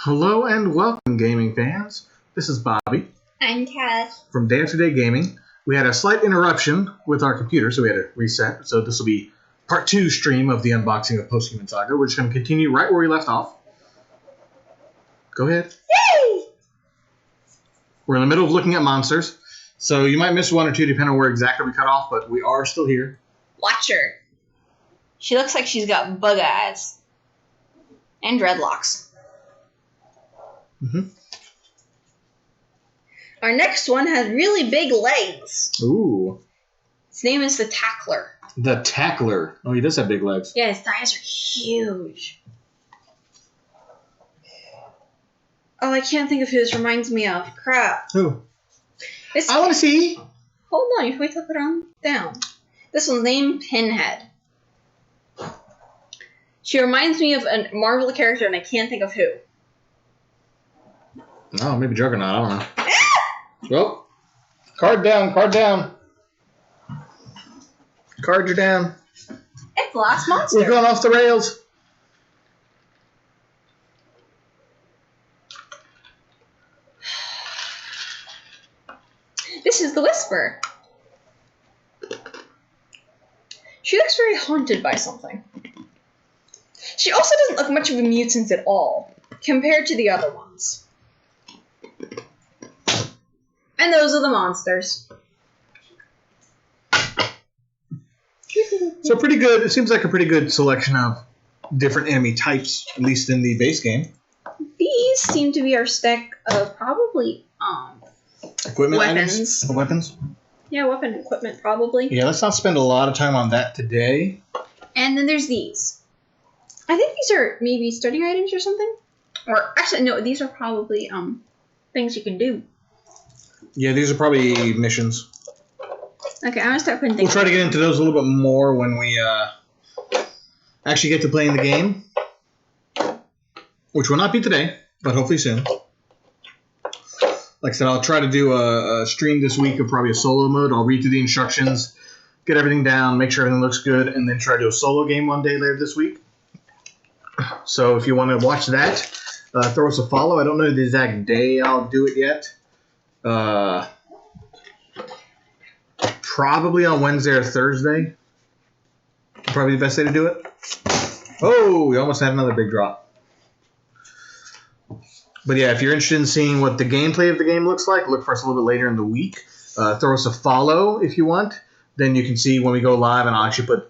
Hello and welcome, gaming fans. This is Bobby. I'm Cass. From Day After Day Gaming. We had a slight interruption with our computer, so we had to reset. So this will be part 2 stream of the unboxing of Posthuman Saga. We're just going to continue right where we left off. Go ahead. Yay! We're in the middle of looking at monsters, so you might miss one or two depending on where exactly we cut off, but we are still here. Watch her. She looks like she's got bug eyes. And dreadlocks. Mm-hmm. Our next one has really big legs. Ooh. His name is the Tackler. The Tackler. Oh, he does have big legs. Yeah, his thighs are huge. Oh, I can't think of who this reminds me of. Crap. Who? I want to see. Hold on, you have to wait till I put it down. This one's named Pinhead. She reminds me of a Marvel character, and I can't think of who. Oh, maybe Juggernaut. I don't know. Well, card down. Cards are down. It's the last monster. We're going off the rails. This is the Whisper. She looks very haunted by something. She also doesn't look much of a mutant at all, compared to the other ones. And those are the monsters. So pretty good. It seems like a pretty good selection of different enemy types, at least in the base game. These seem to be our stack of probably Equipment weapons. Items? Weapons? Yeah, weapon equipment probably. Yeah, let's not spend a lot of time on that today. And then there's these. I think these are maybe study items or something. Or actually, no, these are probably things you can do. Yeah, these are probably missions. Okay, I'm gonna start putting things. We'll try to get into those a little bit more when we actually get to playing the game, which will not be today, but hopefully soon. Like I said, I'll try to do a stream this week of probably a solo mode. I'll read through the instructions, get everything down, make sure everything looks good, and then try to do a solo game one day later this week. So if you want to watch that, throw us a follow. I don't know the exact day I'll do it yet. Probably on Wednesday or Thursday. Probably the best day to do it. Oh, we almost had another big drop. But yeah, if you're interested in seeing what the gameplay of the game looks like, look for us a little bit later in the week. Throw us a follow if you want. Then you can see when we go live, and I'll actually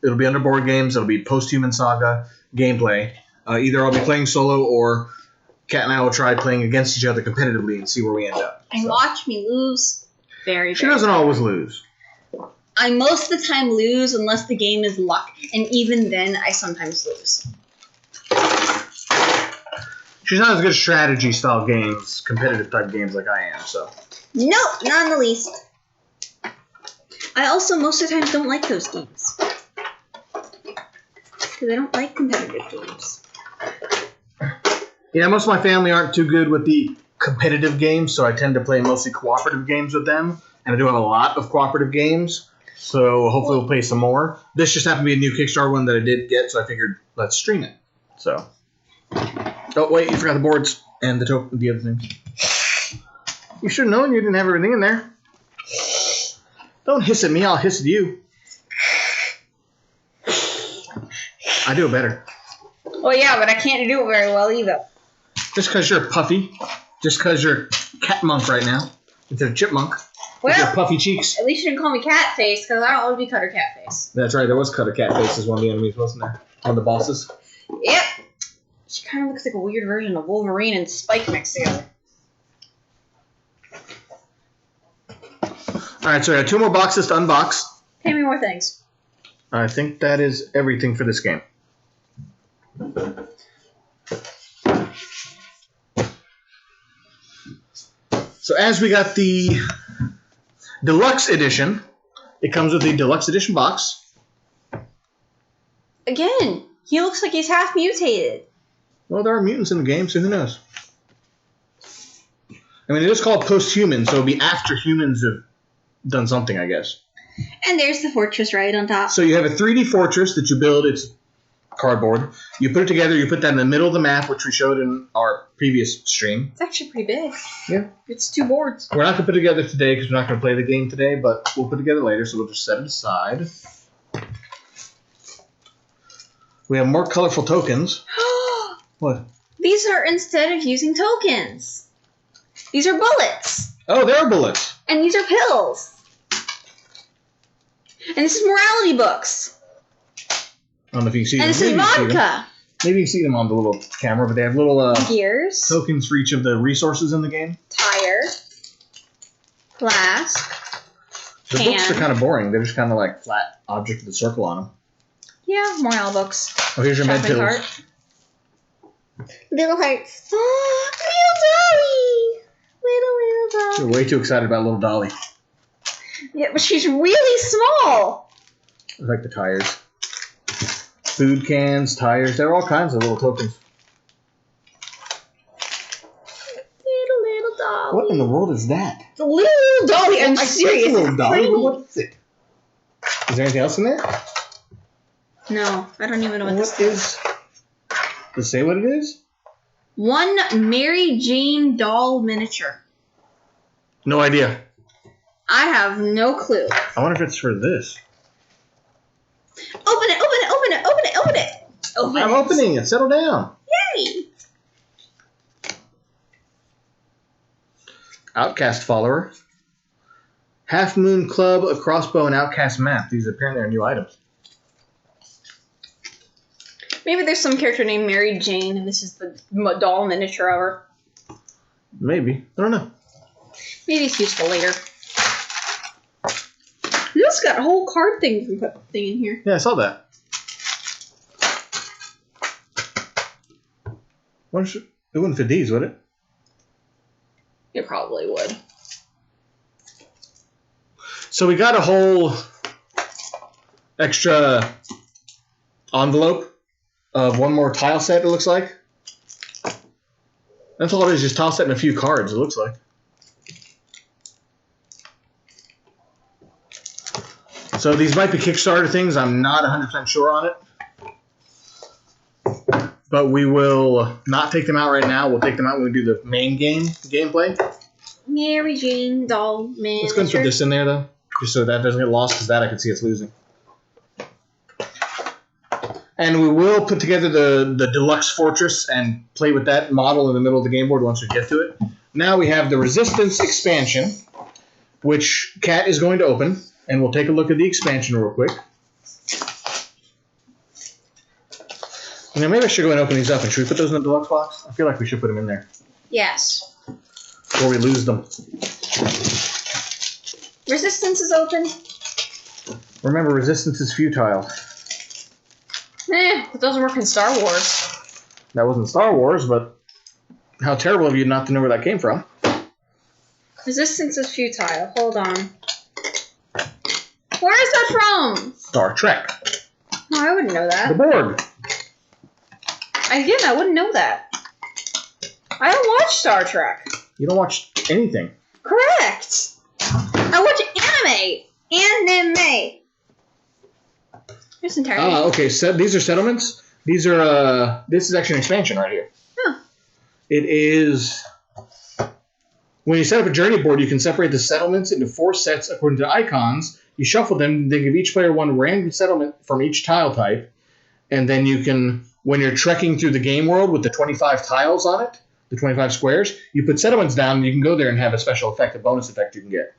it'll be under board games. It'll be Posthuman Saga gameplay. Either I'll be playing solo, or Kat and I will try playing against each other competitively and see where we end up. And watch me lose. She doesn't always lose. I most of the time lose unless the game is luck, and even then I sometimes lose. She's not as good at strategy style games, competitive type games like I am, so. No, not in the least. I also most of the time don't like those games. Because I don't like competitive games. Yeah, most of my family aren't too good with the competitive games, so I tend to play mostly cooperative games with them, and I do have a lot of cooperative games, so hopefully we'll play some more. This just happened to be a new Kickstarter one that I did get, so I figured let's stream it. So, oh wait, you forgot the boards and the other things. You should have known you didn't have everything in there. Don't hiss at me, I'll hiss at you. I do it better. Well, yeah, but I can't do it very well either. Just because you're puffy. Just because you're cat monk right now instead of chipmunk. With your puffy cheeks. At least you didn't call me cat face, because I don't want to be Cutter Cat Face. That's right, there was Cutter Cat Face as one of the enemies, wasn't there? One of the bosses. Yep. She kind of looks like a weird version of Wolverine and Spike mixed together. Alright, so I got 2 more boxes to unbox. Pay me more things. I think that is everything for this game. So as we got the Deluxe Edition, it comes with the Deluxe Edition box. Again, he looks like he's half mutated. Well, there are mutants in the game, so who knows? I mean, it is called Posthuman, so it'll be after humans have done something, I guess. And there's the fortress right on top. So you have a 3D fortress that you build. It's cardboard. You put it together. You put that in the middle of the map, which we showed in our previous stream. It's actually pretty big. Yeah. It's 2 boards. We're not going to put it together today because we're not going to play the game today, but we'll put it together later, so we'll just set it aside. We have more colorful tokens. What? These are instead of using tokens. These are bullets. Oh, there are bullets. And these are pills. And this is morality books. I don't know if you can see them. And this is vodka. Maybe you can see them on the little camera, but they have little gears, tokens for each of the resources in the game. Tire. Flask. The can. books are kind of boring. They're just kind of like flat object with a circle on them. Yeah, morale books. Oh, here's your med Shopping pills. cart. Little hearts. Oh, little Dolly. Little Dolly. You're way too excited about little Dolly. Yeah, but she's really small. I like the tires. Food cans, tires. There are all kinds of little tokens. Little Dolly. What in the world is that? The little Dolly. I'm serious. Little Dolly. Tiny. What is it? Is there anything else in there? No, I don't even know what this is. Does it say what it is? One Mary Jane doll miniature. No idea. I have no clue. I wonder if it's for this. Open it, open it, open it, open it, open it. Open I'm it. opening it. Settle down. Yay. Outcast follower. Half Moon Club, a crossbow, and Outcast map. These apparently are new items. Maybe there's some character named Mary Jane, and this is the doll miniature of her. Maybe. I don't know. Maybe it's useful later. This got a whole card thing in here. Yeah, I saw that. It wouldn't fit these, would it? It probably would. So we got a whole extra envelope of one more tile set, it looks like. That's all it is, just tile set and a few cards, it looks like. So these might be Kickstarter things. I'm not 100% sure on it. But we will not take them out right now. We'll take them out when we do the main gameplay. Mary Jane doll miniature. Let's go and put this in there, though. Just so that doesn't get lost, because that I can see us losing. And we will put together the Deluxe Fortress and play with that model in the middle of the game board once we get to it. Now we have the Resistance expansion, which Kat is going to open. And we'll take a look at the expansion real quick. Now, maybe I should go and open these up. And should we put those in the deluxe box? I feel like we should put them in there. Yes. Before we lose them. Resistance is open. Remember, resistance is futile. It doesn't work in Star Wars. That wasn't Star Wars, but how terrible of you not to know where that came from. Resistance is futile. Hold on. Where is that from? Star Trek. Oh, I wouldn't know that. The board. Again, I wouldn't know that. I don't watch Star Trek. You don't watch anything. Correct. I watch anime. This entire okay. So these are settlements. These are. This is actually an expansion right here. Huh. It is. When you set up a journey board, you can separate the settlements into 4 sets according to icons. You shuffle them, they give each player one random settlement from each tile type, and then you can, when you're trekking through the game world with the 25 tiles on it, the 25 squares, you put settlements down, and you can go there and have a special effect, a bonus effect you can get.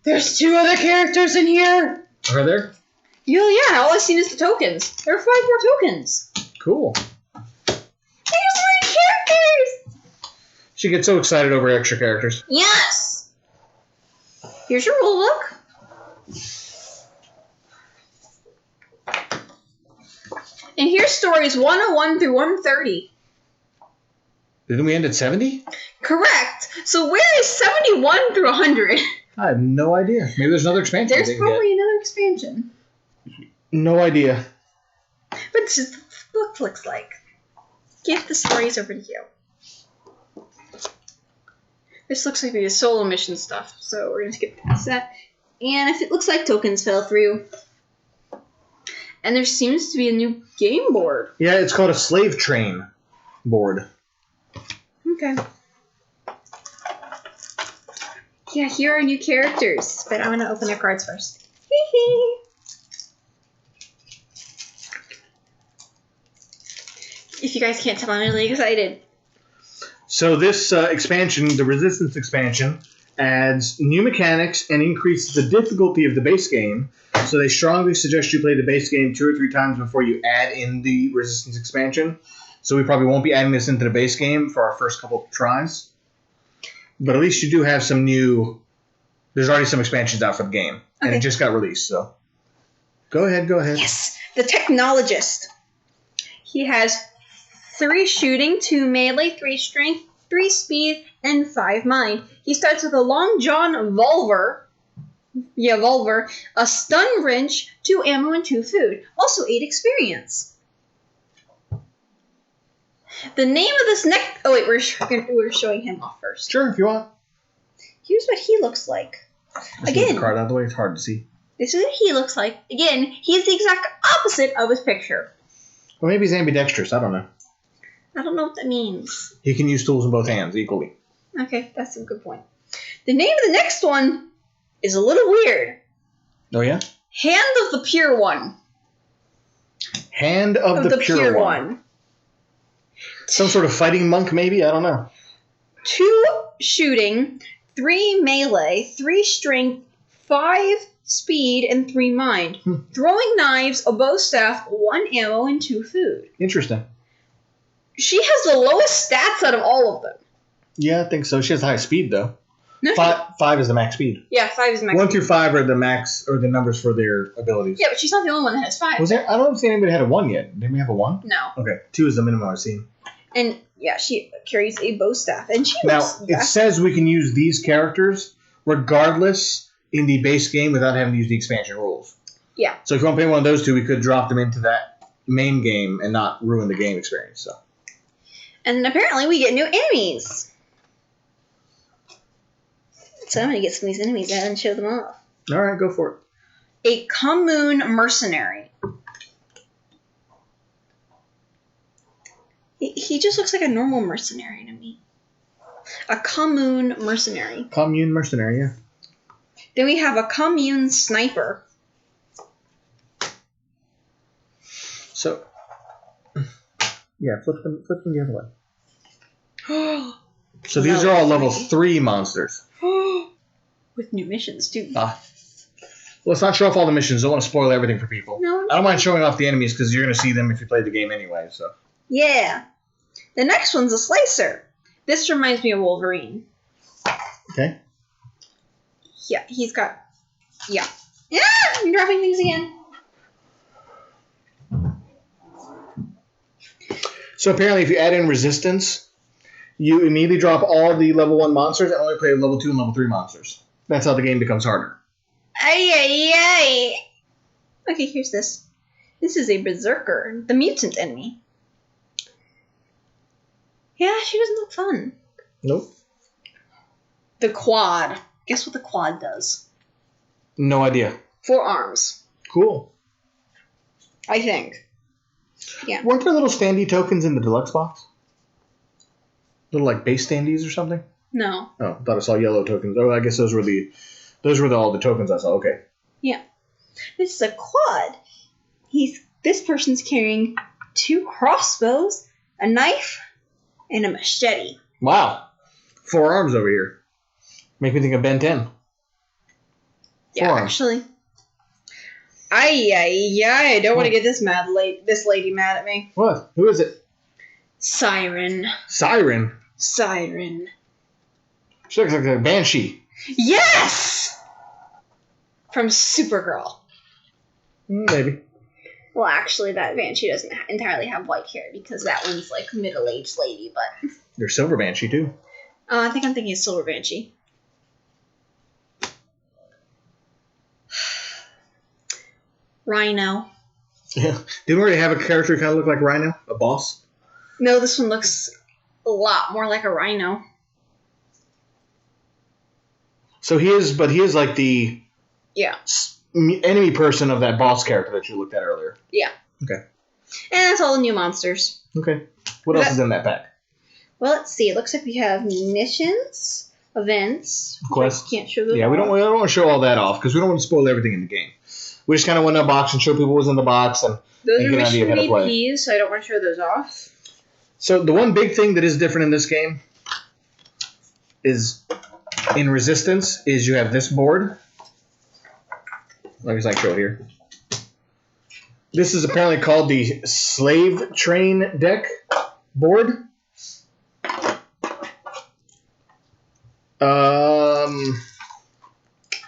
There's 2 other characters in here. Are there? Yeah, all I've seen is the tokens. There are 5 more tokens. Cool. There's 3 characters. She gets so excited over extra characters. Yes. Here's your rule book. And here's stories 101 through 130. Didn't we end at 70? Correct. So where is 71 through 100? I have no idea. Maybe there's another expansion. There's probably another expansion. No idea. But this is what the book looks like. Give the stories over to you. This looks like the solo mission stuff, so we're going to skip past that. And if it looks like tokens fell through. And there seems to be a new game board. Yeah, it's called a slave train. board. Okay. Yeah, here are new characters, but I'm gonna open their cards first. Hee. If you guys can't tell, I'm really excited. So this expansion, the Resistance expansion, adds new mechanics and increases the difficulty of the base game. So they strongly suggest you play the base game 2 or 3 times before you add in the Resistance expansion. So we probably won't be adding this into the base game for our first couple of tries. But at least you do have some new... There's already some expansions out for the game. Okay. And it just got released, so... Go ahead. Yes! The Technologist. He has 3 shooting, 2 melee, 3 strength, 3 speed, and 5 mind. He starts with a Long John Volver. Yeah, Volver. A Stun Wrench, 2 ammo, and 2 food. Also 8 experience. The name of this next... Oh, wait, we're showing him off first. Sure, if you want. Here's what he looks like. Let's move the card out of the way. It's hard to see. This is what he looks like. Again, he's the exact opposite of his picture. Well, maybe he's ambidextrous. I don't know. I don't know what that means. He can use tools in both hands equally. Okay, that's a good point. The name of the next one is a little weird. Oh, yeah? Hand of the Pure One. Hand of the Pure One. Some sort of fighting monk, maybe? I don't know. 2 shooting, 3 melee, 3 strength, 5 speed, and 3 mind. Throwing knives, a bow staff, 1 ammo, and 2 food. Interesting. She has the lowest stats out of all of them. Yeah, I think so. She has high speed, though. No, 5 is the max speed. Yeah, 5 is the max 1 speed. through 5 are the max, or the numbers for their abilities. Yeah, but she's not the only one that has 5. Was there? I don't see anybody had a 1 yet. Did we have a 1? No. Okay, 2 is the minimum I've seen. And, yeah, she carries a bow staff. And she Now, looks... it says we can use these characters regardless in the base game without having to use the expansion rules. Yeah. So if you want to play one of those 2, we could drop them into that main game and not ruin the game experience. So. And apparently we get new enemies. So I'm going to get some of these enemies out and show them off. All right, go for it. A commune mercenary. He just looks like a normal mercenary to me. A commune mercenary. Commune mercenary, yeah. Then we have a commune sniper. So, yeah, flip them the other way. So these are all level 3 monsters. With new missions, too. Well, let's not show off all the missions. Don't want to spoil everything for people. No, I don't mind showing off the enemies because you're going to see them if you play the game anyway. So. Yeah. The next one's a slicer. This reminds me of Wolverine. Okay. Yeah, he's got... Yeah. Yeah! I'm dropping things again. So apparently if you add in resistance, you immediately drop all the level 1 monsters and only play level 2 and level 3 monsters. That's how the game becomes harder. Ay. Okay, here's this. This is a berserker, the mutant enemy. Yeah, she doesn't look fun. Nope. The quad. Guess what the quad does? No idea. 4 arms. Cool. I think. Yeah. Weren't there little standee tokens in the deluxe box? Little like base standees or something? No. Oh, I thought I saw yellow tokens. Oh, I guess those were all the tokens I saw. Okay. Yeah. This is a quad. This person's carrying 2 crossbows, a knife, and a machete. Wow. 4 arms over here. Make me think of Ben 10. Yeah, 4 arms. actually. I don't want to get this lady mad at me. What? Who is it? Siren. Siren? Siren. She looks like a banshee. Yes! From Supergirl. Maybe. Well, actually, that banshee doesn't entirely have white hair because that one's like middle-aged lady, but... There's silver banshee, too. I think I'm thinking of Silver Banshee. Rhino. Yeah. Didn't we already have a character who kind of look like Rhino? A boss? No, this one looks a lot more like a rhino. So he is like the enemy person of that boss character that you looked at earlier. Yeah. Okay. And that's all the new monsters. Okay. What else is in that pack? Well, let's see. It looks like we have missions, events. Quests. Can't show those. Yeah, we don't want to show all that off because we don't want to spoil everything in the game. We just kind of want to unbox and show people what's in the box and those get are an idea of how to play. VPs, so I don't want to show those off. So the one big thing that is different in this game is in Resistance is you have this board. Like I show it here. This is apparently called the Slave Train Deck board.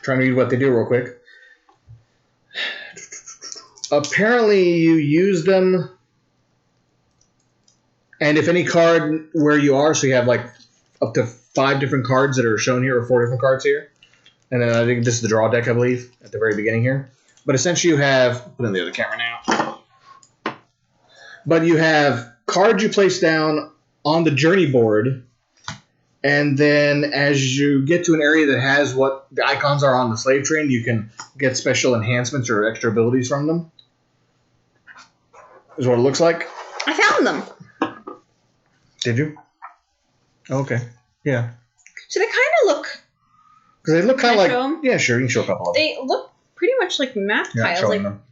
Trying to read what they do real quick. Apparently you use them, and if any card where you are, so you have like up to 5 different cards that are shown here, or 4 different cards here. And then I think this is the draw deck, I believe, at the very beginning here. But essentially you have, put in the other camera now. But you have cards you place down on the journey board, and then as you get to an area that has what the icons are on the slave train, you can get special enhancements or extra abilities from them. Is what it looks like. I found them. Did you? Okay. Yeah. So they kind of look... Because they look kind of like... show 'em? Yeah, sure. You can show a couple of them. They look pretty much like map tiles. Showing Like, them.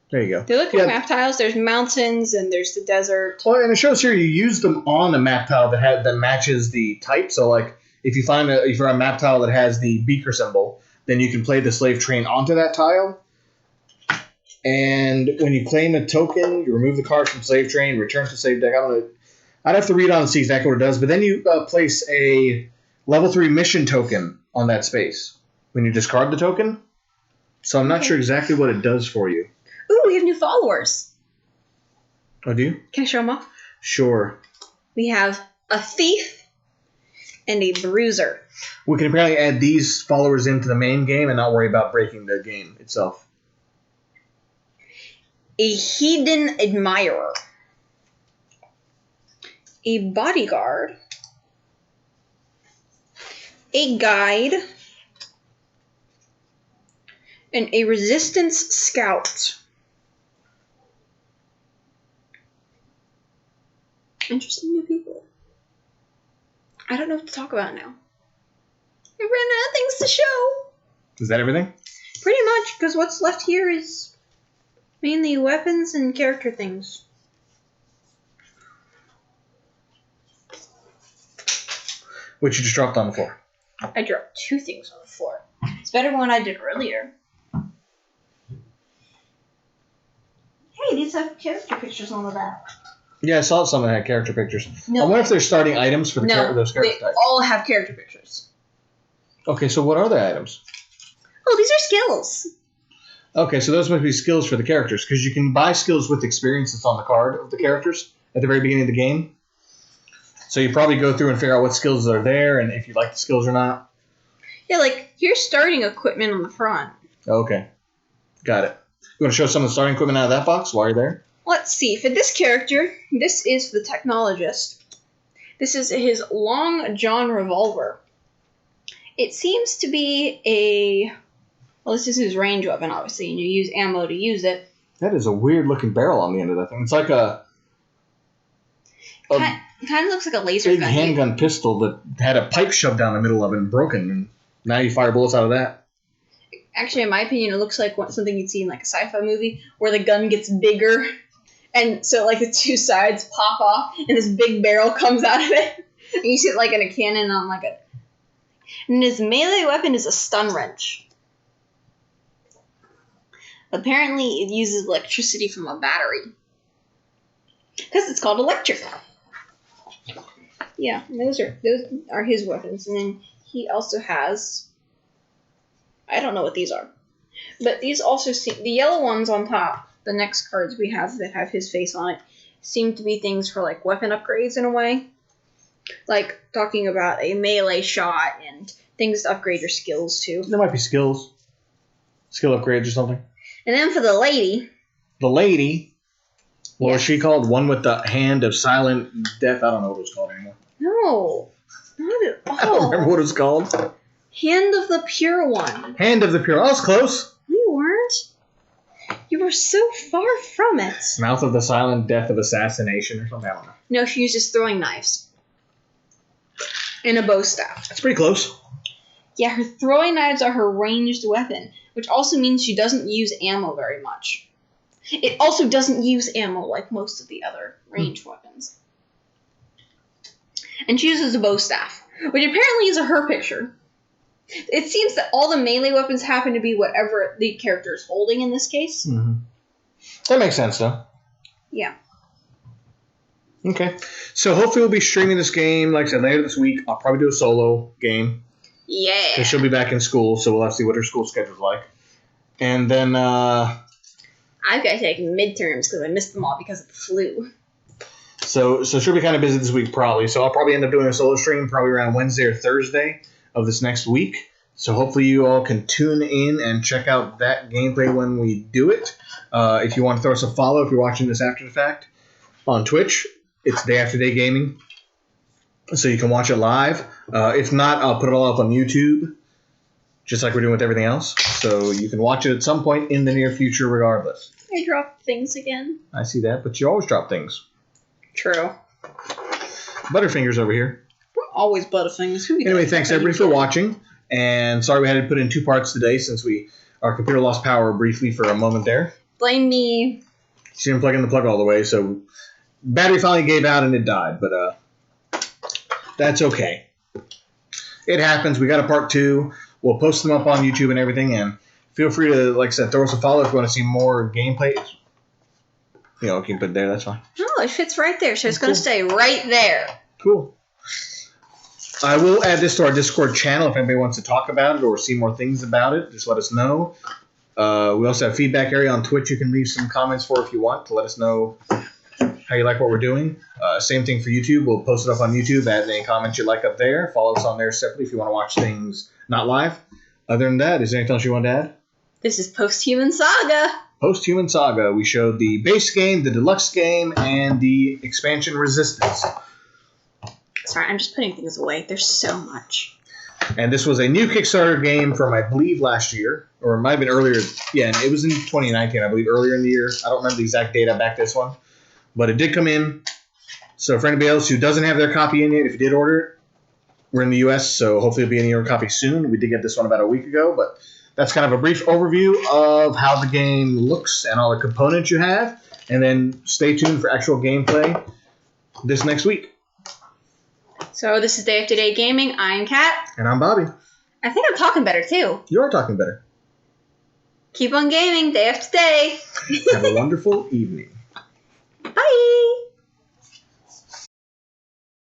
There you go. they look like map tiles. There's mountains and there's the desert. Well, and it shows here you use them on a map tile that matches the type. So, like, if you're on a map tile that has the beaker symbol, then you can play the slave train onto that tile. And when you claim a token, you remove the card from slave train, return to save deck. I don't know. I'd have to read on and see exactly what it does. But then you place a level 3 mission token on that space when you discard the token. So I'm not sure exactly what it does for you. Ooh, we have new followers. Oh, do you? Can I show them off? Sure. We have a thief and a bruiser. We can apparently add these followers into the main game and not worry about breaking the game itself. A hidden admirer. A bodyguard. A guide. And a resistance scout. Interesting new people. I don't know what to talk about now. I ran out of things to show. Is that everything? Pretty much, because what's left here is mainly weapons and character things. Which you just dropped on the floor. I dropped 2 things on the floor. It's better than what I did earlier. Hey, these have character pictures on the back. Yeah, I saw some that had character pictures. No. I wonder if they're starting items for those character they types. all have character pictures. Okay, so what are the items? Oh, these are skills. Okay, so those must be skills for the characters, because you can buy skills with experience that's on the card of the characters at the very beginning of the game. So you probably go through and figure out what skills are there and if you like the skills or not. Yeah, like, here's starting equipment on the front. Okay, got it. You want to show some of the starting equipment out of that box while you're there? Let's see. For this character, this is the technologist. This is his Long John revolver. It seems to be a... Well, this is his range weapon, obviously, and you use ammo to use it. That is a weird-looking barrel on the end of that thing. It's like a Kind of looks like a laser big gun. handgun pistol that had a pipe shoved down the middle of it and broken, and now you fire bullets out of that. Actually, in my opinion, it looks like something you'd see in like a sci-fi movie where the gun gets bigger, and so like the 2 sides pop off, and this big barrel comes out of it, and you see it like in a cannon on like a... And his melee weapon is a stun wrench. Apparently, it uses electricity from a battery. Because it's called electric. Yeah, those are his weapons. And then he also has... I don't know what these are. But these also seem... The yellow ones on top, the next cards we have that have his face on it, seem to be things for like weapon upgrades in a way. Like talking about a melee shot and things to upgrade your skills too. There might be skills. Skill upgrades or something. And then for the lady... The lady... What was Yes. she called? One with the hand of silent death. I don't know what it was called anymore. No, not at all. I don't remember what it was called. Hand of the Pure One. Hand of the Pure. I was close. No, you weren't. You we're so far from it. Mouth of the Silent Death of Assassination or something. I don't know. No, she uses throwing knives. And a bow staff. That's pretty close. Yeah, her throwing knives are her ranged weapon, which also means she doesn't use ammo very much. It also doesn't use ammo like most of the other ranged weapons. And she uses a bow staff, which apparently is a her picture. It seems that all the melee weapons happen to be whatever the character is holding in this case. Mm-hmm. That makes sense, though. Yeah. Okay. So hopefully we'll be streaming this game, like I said, later this week. I'll probably do a solo game. Yeah. Because she'll be back in school, so we'll have to see what her school schedule's like. And then, I've got to take midterms because I missed them all because of the flu. So she'll be kind of busy this week, probably. So I'll probably end up doing a solo stream probably around Wednesday or Thursday of this next week. So hopefully you all can tune in and check out that gameplay when we do it. If you want to throw us a follow, if you're watching this after the fact, on Twitch, it's Day After Day Gaming. So you can watch it live. If not, I'll put it all up on YouTube, just like we're doing with everything else. So you can watch it at some point in the near future regardless. I dropped things again. I see that, but you always drop things. True. Butterfingers over here. We're always Butterfingers. Anyway, thanks everybody for watching. And sorry we had to put in 2 parts today since our computer lost power briefly for a moment there. Blame me. She didn't plug in the plug all the way, so battery finally gave out and it died. But that's okay. It happens. We got a part 2. We'll post them up on YouTube and everything. And feel free to, like I said, throw us a follow if you want to see more gameplay. You know, keep it there. That's fine. No, it fits right there, so it's going to stay right there. Cool. I will add this to our Discord channel if anybody wants to talk about it or see more things about it. Just let us know. We also have a feedback area on Twitch you can leave some comments for if you want to let us know how you like what we're doing. Same thing for YouTube. We'll post it up on YouTube. Add any comments you like up there. Follow us on there separately if you want to watch things not live. Other than that, is there anything else you want to add? This is Posthuman Saga. Posthuman Saga. We showed the base game, the deluxe game, and the expansion Resistance. Sorry, I'm just putting things away. There's so much. And this was a new Kickstarter game from, I believe, last year. Or it might have been earlier. Yeah, it was in 2019, I believe, earlier in the year. I don't remember the exact date I backed this one. But it did come in. So for anybody else who doesn't have their copy in yet, if you did order it, we're in the U.S., so hopefully it'll be in your copy soon. We did get this one about a week ago, but that's kind of a brief overview of how the game looks and all the components you have. And then stay tuned for actual gameplay this next week. So this is Day After Day Gaming. I'm Kat. And I'm Bobby. I think I'm talking better, too. You are talking better. Keep on gaming, day after day. Have a wonderful evening.